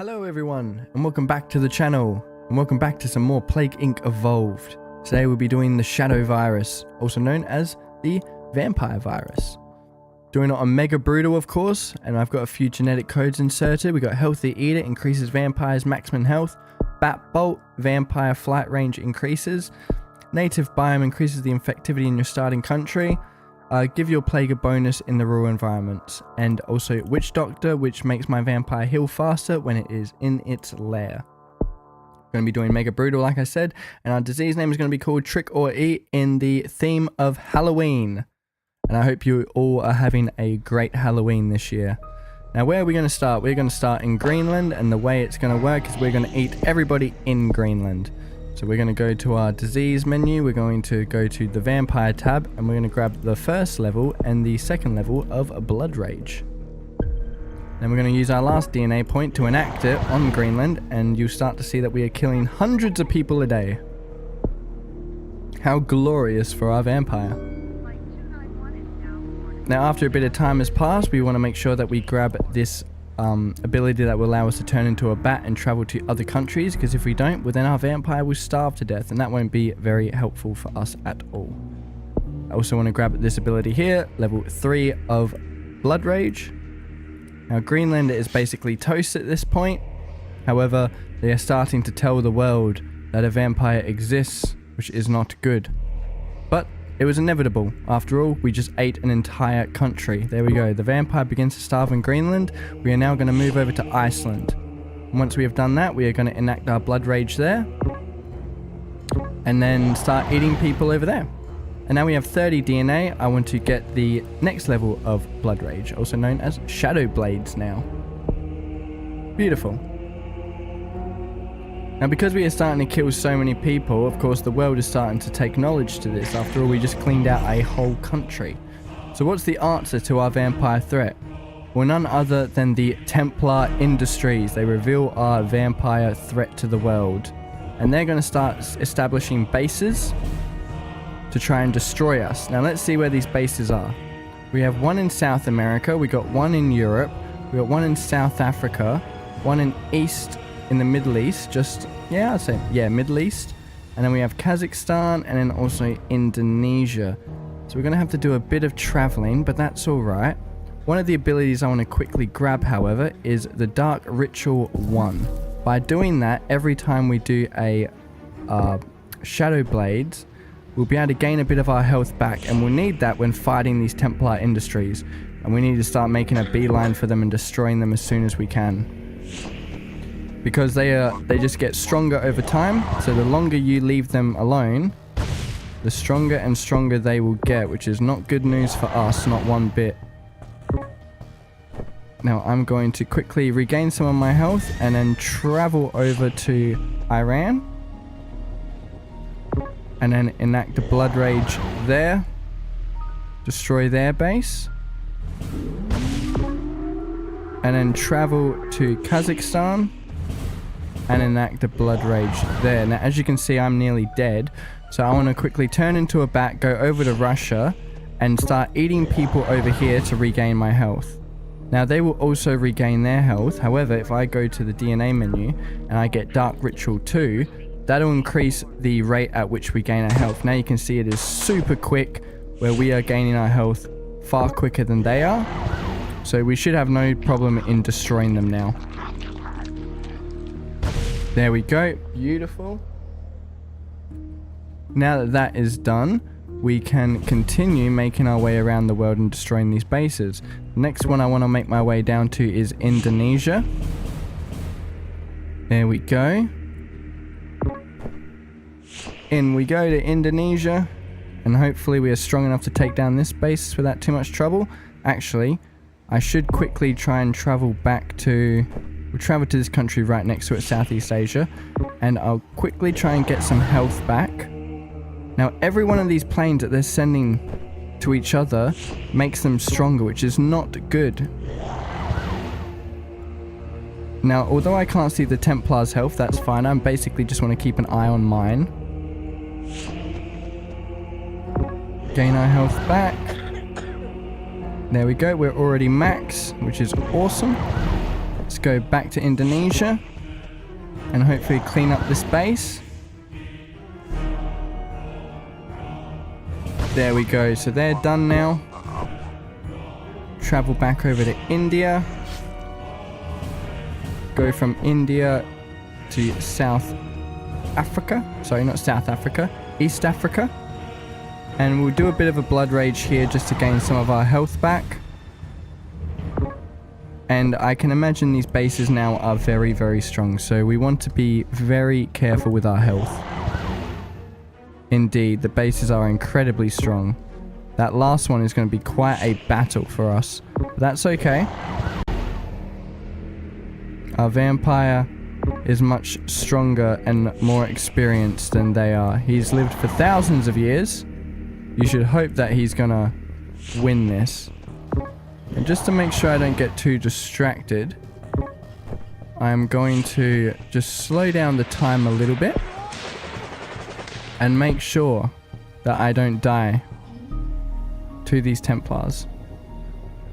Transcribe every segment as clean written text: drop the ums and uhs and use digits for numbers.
Hello everyone, and welcome back to the channel, and welcome back to some more Plague Inc. Evolved. Today we'll be doing the Shadow Virus, also known as the Vampire Virus. Doing it on Mega Brutal, of course, and I've got a few genetic codes inserted. We got Healthy Eater, increases vampires' maximum health. Bat Bolt, vampire flight range increases. Native Biome increases the infectivity in your starting country. Give your plague a bonus in the rural environments. And also Witch Doctor, which makes my vampire heal faster when it is in its lair. Going to be doing Mega Brutal, like I said, and our disease name is going to be called Trick or Eat in the theme of Halloween. And I hope you all are having a great Halloween this year. Now, where are we going to start? We're going to start in Greenland, and the way it's going to work is we're going to eat everybody in Greenland. So we're going to go to our disease menu, we're going to go to the vampire tab, and we're going to grab the first level and the second level of Blood Rage. Then we're going to use our last DNA point to enact it on Greenland, and you'll start to see that we are killing hundreds of people a day. How glorious for our vampire. Now, after a bit of time has passed, we want to make sure that we grab this ability that will allow us to turn into a bat and travel to other countries, because if we don't, well, then our vampire will starve to death, and that won't be very helpful for us at all. I also want to grab this ability here, level 3 of Blood Rage. Now, Greenland is basically toast at this point. However, they are starting to tell the world that a vampire exists, which is not good. But it was inevitable. After all, we just ate an entire country. There we go. The vampire begins to starve in Greenland. We are now going to move over to Iceland. And once we have done that, we are going to enact our Blood Rage there. And then start eating people over there. And now we have 30 DNA. I want to get the next level of Blood Rage, also known as Shadow Blades now. Beautiful. Now, because we are starting to kill so many people, of course, the world is starting to take knowledge to this. After all, we just cleaned out a whole country. So what's the answer to our vampire threat? Well, none other than the Templar Industries. They reveal our vampire threat to the world. And they're going to start establishing bases to try and destroy us. Now, let's see where these bases are. We have one in South America. We got one in Europe. We got one in South Africa. One in in the Middle East, Middle East. And then we have Kazakhstan, and then also Indonesia. So we're going to have to do a bit of traveling, but that's all right. One of the abilities I want to quickly grab, however, is the Dark Ritual 1. By doing that, every time we do a Shadow Blades, we'll be able to gain a bit of our health back, and we'll need that when fighting these Templar Industries. And we need to start making a beeline for them and destroying them as soon as we can. Because they just get stronger over time, so the longer you leave them alone, the stronger and stronger they will get, which is not good news for us, not one bit. Now I'm going to quickly regain some of my health and then travel over to Iran. And then enact a Blood Rage there. Destroy their base. And then travel to Kazakhstan. And enact a Blood Rage there. Now, as you can see, I'm nearly dead. So I want to quickly turn into a bat, go over to Russia, and start eating people over here to regain my health. Now, they will also regain their health. However, if I go to the DNA menu and I get Dark Ritual 2, that'll increase the rate at which we gain our health. Now you can see it is super quick, where we are gaining our health far quicker than they are. So we should have no problem in destroying them now. There we go. Beautiful. Now that that is done, we can continue making our way around the world and destroying these bases. The next one I want to make my way down to is Indonesia. There we go. In we go to Indonesia, and hopefully we are strong enough to take down this base without too much trouble. Actually, I should quickly try and travel back to... We'll travel to this country right next to it, Southeast Asia, and I'll quickly try and get some health back. Now, every one of these planes that they're sending to each other makes them stronger, which is not good. Now, although I can't see the Templar's health, that's fine. I basically just want to keep an eye on mine. Gain our health back. There we go. We're already max, which is awesome. go back to Indonesia and hopefully clean up this base. There we go, so they're done now. Travel back over to India. Go from India to South Africa. Sorry, not South Africa, East Africa. And we'll do a bit of a blood rage here just to gain some of our health back. And I can imagine these bases now are very, very strong. So we want to be very careful with our health. Indeed, the bases are incredibly strong. That last one is going to be quite a battle for us. But that's okay. Our vampire is much stronger and more experienced than they are. He's lived for thousands of years. You should hope that he's going to win this. And just to make sure I don't get too distracted, I'm going to just slow down the time a little bit and make sure that I don't die to these Templars.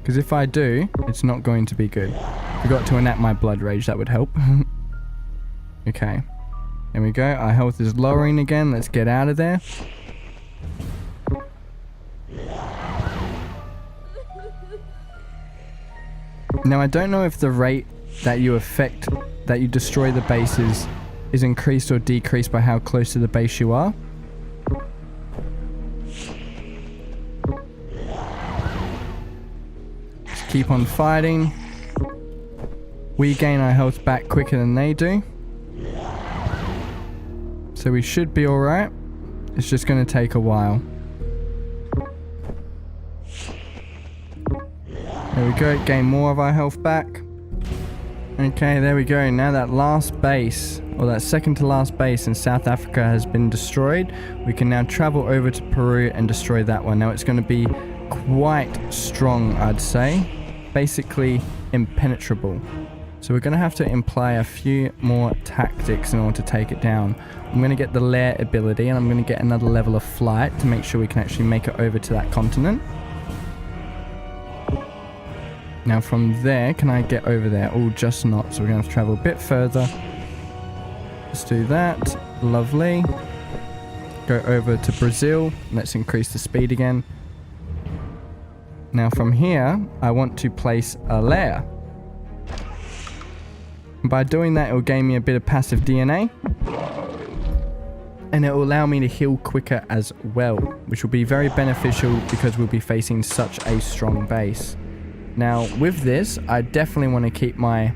Because if I do, it's not going to be good. Forgot to enact my blood rage, that would help. Okay. There we go. Our health is lowering again. Let's get out of there. Now I don't know if the rate that you destroy the bases is increased or decreased by how close to the base you are. Just keep on fighting. We gain our health back quicker than they do. So we should be alright. It's just going to take a while. There we go, gain more of our health back. Okay, there we go. Now that last base, or that second to last base in South Africa has been destroyed, we can now travel over to Peru and destroy that one. Now it's going to be quite strong, I'd say. Basically impenetrable. So we're going to have to employ a few more tactics in order to take it down. I'm going to get the lair ability and I'm going to get another level of flight to make sure we can actually make it over to that continent. Now from there, can I get over there? Oh, just not. So we're going to have to travel a bit further. Let's do that. Lovely. Go over to Brazil. Let's increase the speed again. Now from here, I want to place a lair. By doing that, it will gain me a bit of passive DNA. And it will allow me to heal quicker as well, which will be very beneficial because we'll be facing such a strong base. Now, with this, I definitely want to keep my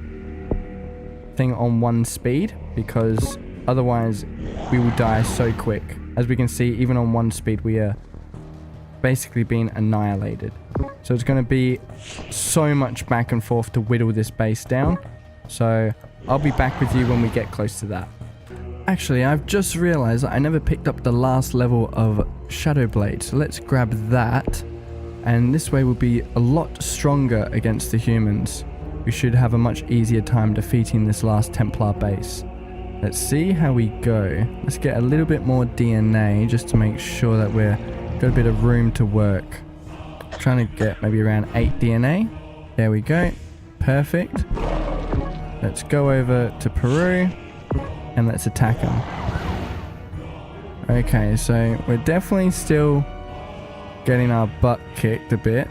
thing on 1 speed because otherwise we will die so quick. As we can see, even on 1 speed, we are basically being annihilated. So it's going to be so much back and forth to whittle this base down. So I'll be back with you when we get close to that. Actually, I've just realized that I never picked up the last level of Shadow Blade. So let's grab that. And this way we'll be a lot stronger against the humans. We should have a much easier time defeating this last Templar base. Let's see how we go. Let's get a little bit more DNA just to make sure that we're got a bit of room to work. Trying to get maybe around 8 DNA. There we go. Perfect. Let's go over to Peru and let's attack them. Okay, so we're definitely still getting our butt kicked a bit,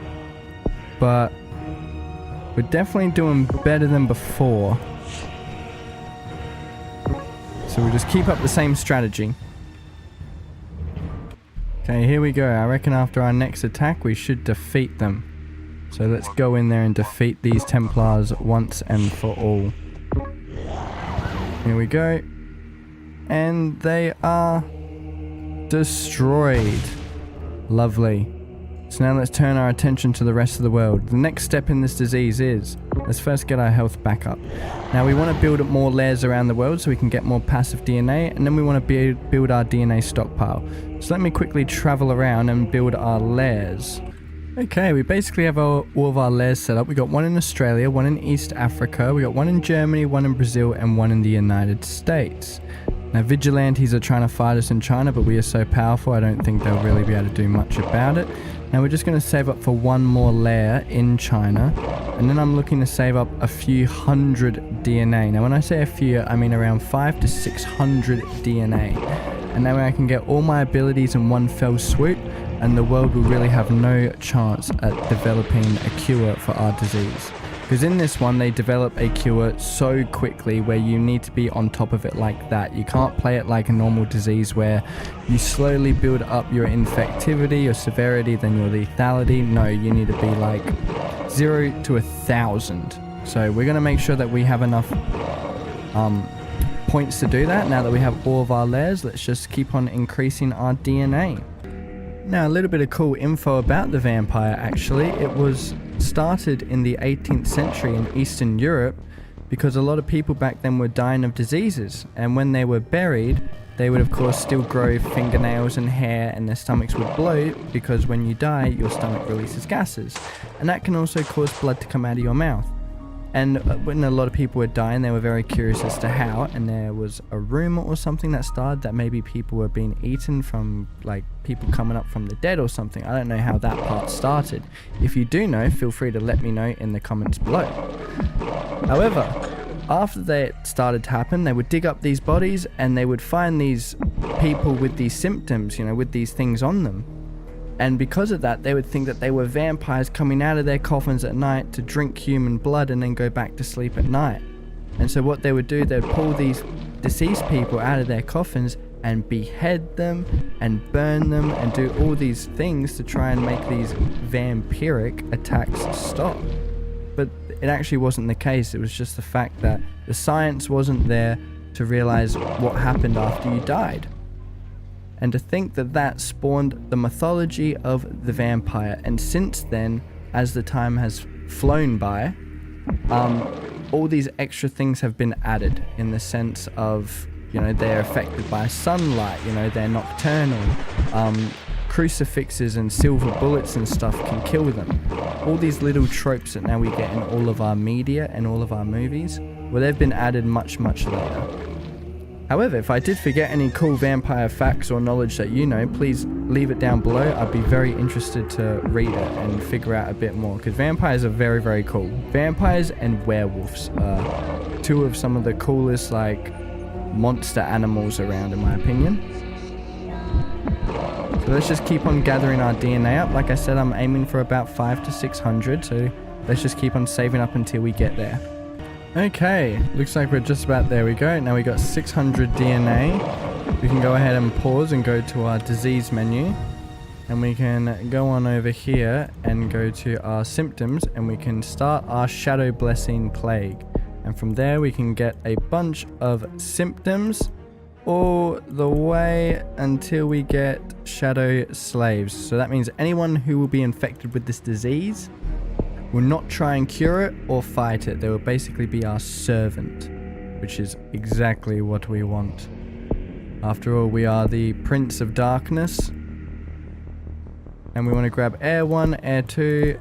but we're definitely doing better than before. So we'll just keep up the same strategy. Okay, here we go. I reckon after our next attack we should defeat them. So let's go in there and defeat these Templars once and for all. Here we go. And they are destroyed. Lovely. So now let's turn our attention to the rest of the world. The next step in this disease is, let's first get our health back up. Now we want to build up more layers around the world so we can get more passive DNA, and then we want to build our DNA stockpile. So let me quickly travel around and build our layers. Okay, we basically have all of our layers set up. We got one in Australia, one in East Africa, we got one in Germany, one in Brazil, and one in the United States. Now vigilantes are trying to fight us in China, but we are so powerful I don't think they'll really be able to do much about it. Now we're just going to save up for one more layer in China, and then I'm looking to save up a few hundred DNA. Now when I say a few, I mean around 500 to 600 DNA. And that way I can get all my abilities in one fell swoop, and the world will really have no chance at developing a cure for our disease. Because in this one, they develop a cure so quickly where you need to be on top of it like that. You can't play it like a normal disease where you slowly build up your infectivity, your severity, then your lethality. No, you need to be like 0 to 1,000. So we're going to make sure that we have enough points to do that. Now that we have all of our layers, let's just keep on increasing our DNA. Now a little bit of cool info about the vampire actually. It was started in the 18th century in Eastern Europe because a lot of people back then were dying of diseases, and when they were buried they would of course still grow fingernails and hair, and their stomachs would bloat because when you die your stomach releases gases, and that can also cause blood to come out of your mouth. And when a lot of people were dying, they were very curious as to how, and there was a rumor or something that started that maybe people were being eaten from like people coming up from the dead or something. I don't know how that part started. If you do know, feel free to let me know in the comments below. However, after that started to happen, they would dig up these bodies and they would find these people with these symptoms, you know, with these things on them. And because of that, they would think that they were vampires coming out of their coffins at night to drink human blood and then go back to sleep at night. And so what they would do, they would pull these deceased people out of their coffins and behead them and burn them and do all these things to try and make these vampiric attacks stop. But it actually wasn't the case. It was just the fact that the science wasn't there to realize what happened after you died. And to think that that spawned the mythology of the vampire. And since then, as the time has flown by, all these extra things have been added in the sense of, you know, they're affected by sunlight, you know, they're nocturnal. Crucifixes and silver bullets and stuff can kill them. All these little tropes that now we get in all of our media and all of our movies, well, they've been added much, much later. However, if I did forget any cool vampire facts or knowledge that you know, please leave it down below. I'd be very interested to read it and figure out a bit more, because vampires are very, very cool. Vampires and werewolves are two of some of the coolest, like, monster animals around, in my opinion. So let's just keep on gathering our DNA up. Like I said, I'm aiming for about 500 to 600, so let's just keep on saving up until we get there. Okay, looks like we're just about there. We go. Now we got 600 DNA. We can go ahead and pause and go to our disease menu, and we can go on over here and go to our symptoms, and we can start our shadow blessing plague, and from there we can get a bunch of symptoms all the way until we get shadow slaves. So that means anyone who will be infected with this disease will not try and cure it or fight it. They will basically be our servant, which is exactly what we want. After all, we are the Prince of Darkness. And we want to grab Air 1, Air 2,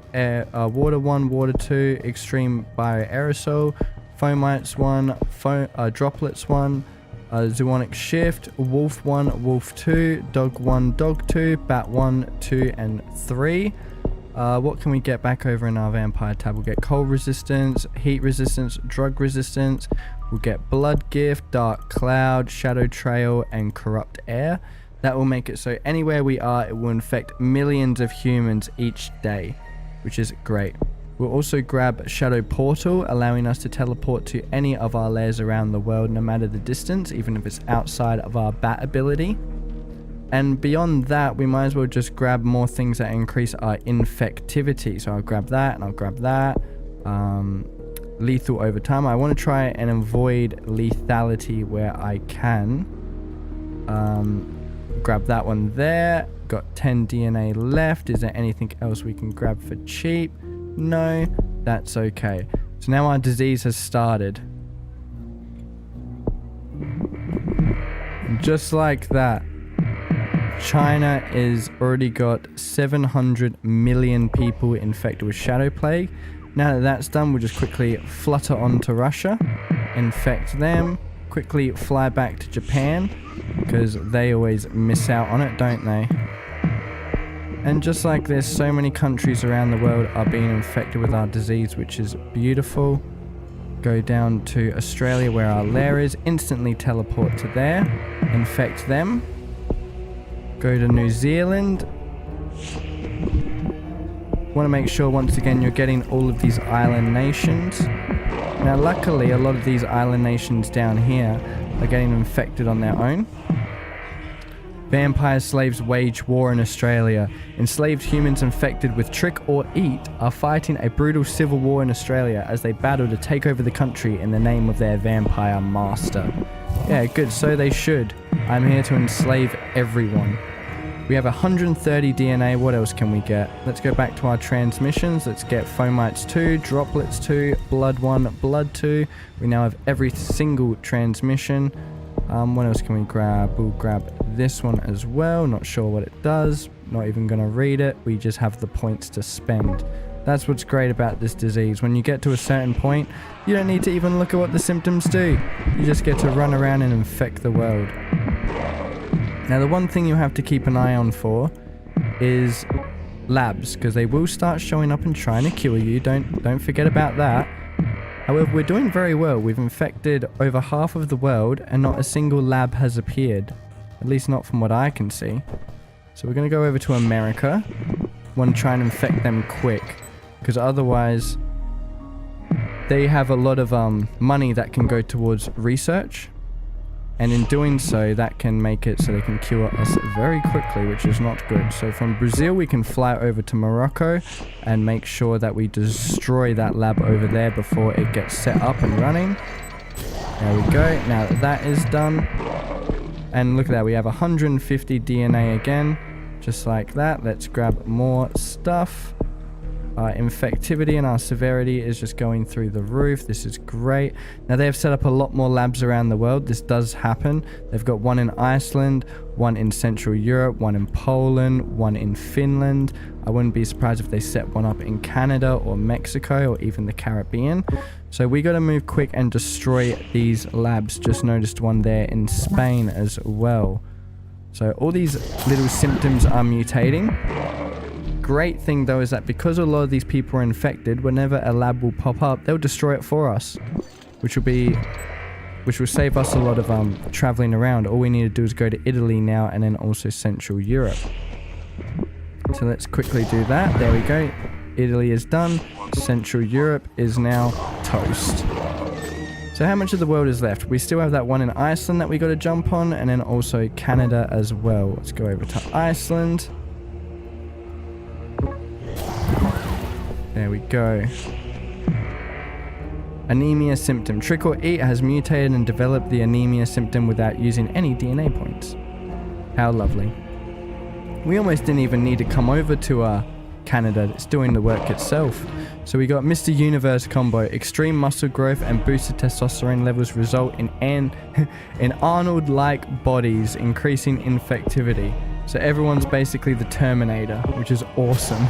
Water 1, Water 2, Extreme Bioaerosol, Fomites 1, Droplets 1, Zoonic Shift, Wolf 1, Wolf 2, Dog 1, Dog 2, Bat 1, 2, and 3. What can we get back over in our vampire tab? We'll get cold resistance, heat resistance, drug resistance. We'll get blood gift, dark cloud, shadow trail, and corrupt air. That will make it so anywhere we are, it will infect millions of humans each day, which is great. We'll also grab shadow portal, allowing us to teleport to any of our layers around the world, no matter the distance, even if it's outside of our bat ability. And beyond that, we might as well just grab more things that increase our infectivity. So I'll grab that and I'll grab that. Lethal over time. I want to try and avoid lethality where I can. Grab that one there. Got 10 DNA left. Is there anything else we can grab for cheap? No, that's okay. So now our disease has started. Just like that, China is already got 700 million people infected with shadow plague. Now that that's done, we'll just quickly flutter onto Russia, infect them, quickly fly back to Japan, because they always miss out on it, don't they? And just like this, so many countries around the world are being infected with our disease, which is beautiful. Go down to Australia where our lair is, instantly teleport to there, infect them. Go to New Zealand. Want to make sure once again you're getting all of these island nations. Now luckily a lot of these island nations down here are getting infected on their own. Vampire slaves wage war in Australia. Enslaved humans infected with trick or eat are fighting a brutal civil war in Australia as they battle to take over the country in the name of their vampire master. Yeah, good, so they should. I'm here to enslave everyone. We have 130 DNA, what else can we get? Let's go back to our transmissions. Let's get fomites 2, droplets 2, blood 1, blood 2. We now have every single transmission. What else can we grab? We'll grab this one as well. Not sure what it does. Not even going to read it. We just have the points to spend. That's what's great about this disease. When you get to a certain point, you don't need to even look at what the symptoms do. You just get to run around and infect the world. Now, the one thing you have to keep an eye on for is labs, because they will start showing up and trying to cure you. Don't forget about that. However, we're doing very well. We've infected over half of the world and not a single lab has appeared. At least not from what I can see. So we're going to go over to America. Want to try and infect them quick, because otherwise they have a lot of money that can go towards research. And in doing so, that can make it so they can cure us very quickly, which is not good. So from Brazil, we can fly over to Morocco and make sure that we destroy that lab over there before it gets set up and running. There we go. Now that that is done. And look at that, we have 150 DNA again. Just like that. Let's grab more stuff. Our infectivity and our severity is just going through the roof. This is great. Now they have set up a lot more labs around the world. This does happen. They've got one in Iceland, one in Central Europe, one in Poland, one in Finland. I wouldn't be surprised if they set one up in Canada or Mexico or even the Caribbean. So we got to move quick and destroy these labs. Just noticed one there in Spain as well. So all these little symptoms are mutating. Great thing though is that because a lot of these people are infected, whenever a lab will pop up, they'll destroy it for us, which will save us a lot of traveling around. All we need to do is go to Italy now and then also Central Europe. So let's quickly do that. There we go. Italy is done. Central Europe is now toast. So how much of the world is left? We still have that one in Iceland that we got to jump on, and then also Canada as well. Let's go over to Iceland. There we go. Anemia symptom. Trick or eat has mutated and developed the anemia symptom without using any DNA points. How lovely. We almost didn't even need to come over to Canada. It's doing the work itself. So we got Mr. Universe combo. Extreme muscle growth and boosted testosterone levels result in Arnold-like bodies, increasing infectivity. So everyone's basically the Terminator, which is awesome.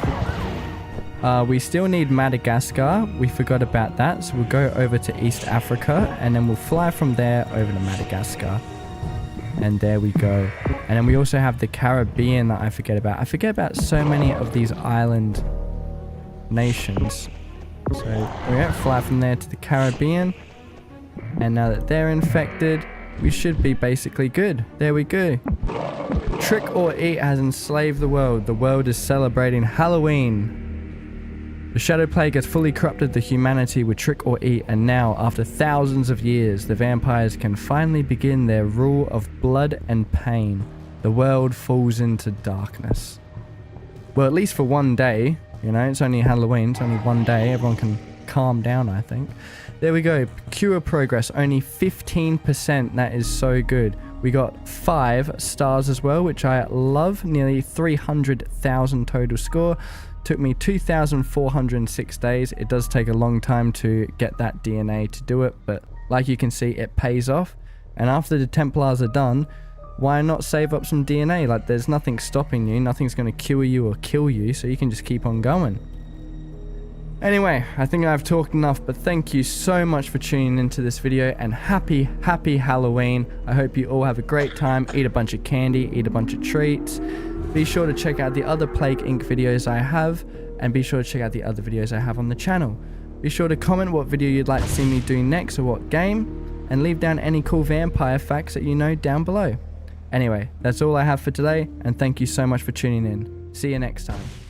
We still need Madagascar. We forgot about that. So we'll go over to East Africa and then we'll fly from there over to Madagascar. And there we go. And then we also have the Caribbean that I forget about. I forget about so many of these island nations. So we're going to fly from there to the Caribbean. And now that they're infected, we should be basically good. There we go. Trick or eat has enslaved the world. The world is celebrating Halloween. The Shadow Plague has fully corrupted the humanity with trick or eat, and now, after thousands of years, the vampires can finally begin their rule of blood and pain. The world falls into darkness. Well, at least for one day. You know, it's only Halloween, it's only one day. Everyone can calm down, I think. There we go. Cure progress, only 15%. That is so good. We got 5 stars as well, which I love. Nearly 300,000 total score. Took me 2,406 days. It does take a long time to get that DNA to do it, but like you can see, it pays off. And after the Templars are done, why not save up some DNA? Like, there's nothing stopping you. Nothing's going to cure you or kill you, so you can just keep on going. Anyway, I think I've talked enough, but thank you so much for tuning into this video, and happy Halloween. I hope you all have a great time. Eat a bunch of candy, eat a bunch of treats. Be sure to check out the other Plague Inc. videos I have, and be sure to check out the other videos I have on the channel. Be sure to comment what video you'd like to see me do next or what game, and leave down any cool vampire facts that you know down below. Anyway, that's all I have for today, and thank you so much for tuning in. See you next time.